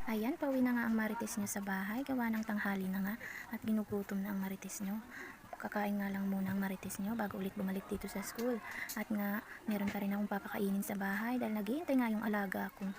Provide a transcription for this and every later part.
Ayan, pauwi na nga ang marites nyo sa bahay. Gawa ng tanghali na nga at ginugutom na ang marites nyo. Kakain nga lang muna ang marites nyo bago ulit bumalik dito sa school. At nga, meron pa rin akong papakainin sa bahay dahil naghihintay nga yung alaga kong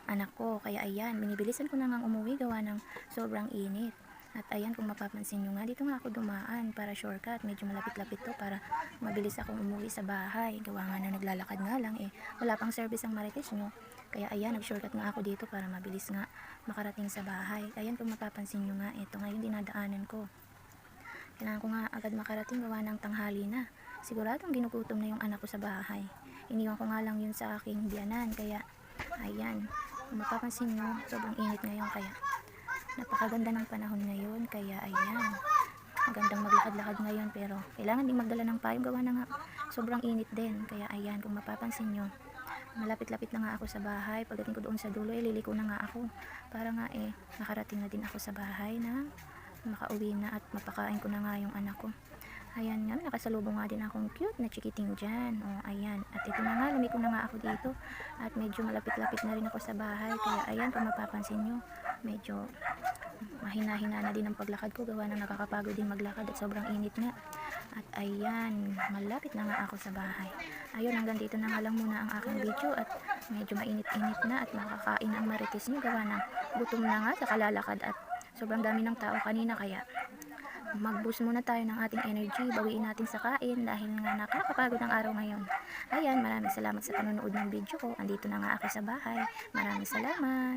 anak ko. Kaya ayan, binibilisan ko na nga umuwi gawa ng sobrang init. At ayan, kung mapapansin nyo nga, dito nga ako dumaan para shortcut. Medyo malapit-lapit to para mabilis akong umuwi sa bahay. Gawa nga na naglalakad nga lang wala pang service ang marites nyo. Kaya ayan, nag-shortcut nga ako dito para mabilis nga makarating sa bahay. Ayan, kung mapapansin nyo nga, ito nga yung dinadaanan ko. Kailangan ko nga agad makarating gawa ng tanghali na. Siguradong ginugutom na yung anak ko sa bahay. Iniwan ko nga lang yun sa aking biyanan. Kaya ayan, kung mapapansin nyo, sobrang init ngayon. Kaya napakaganda ng panahon ngayon. Kaya ayan, magandang maglakad-lakad ngayon. Pero kailangan din magdala ng payong gawa na nga sobrang init din. Kaya ayan, kung mapapansin nyo, malapit-lapit na nga ako sa bahay. Pagdating ko doon sa dulo, liliko na nga ako para nga nakarating na din ako sa bahay na makauwi na at mapakain ko na nga yung anak ko. Ayan nga, nakasalubong nga din akong cute na chikiting dyan. O ayan, at ito na nga, lumiko na nga ako dito at medyo malapit-lapit na rin ako sa bahay. Kaya ayan, kung mapapansin nyo, medyo mahina-hina na din ang paglakad ko gawa ng nakakapagod din maglakad at sobrang init nga. At ayan, malapit na nga ako sa bahay. Ayun, hanggang dito na nga lang muna ang aking video at medyo mainit-init na at makakain ang marites nyo gawa ng gutom na nga sa kalalakad at sobrang dami ng tao kanina. Kaya mag-boost muna tayo ng ating energy, bawiin natin sa kain dahil nga nakakapagod ang araw ngayon. Ayan, maraming salamat sa panonood ng video ko. Andito na nga ako sa bahay. Maraming salamat.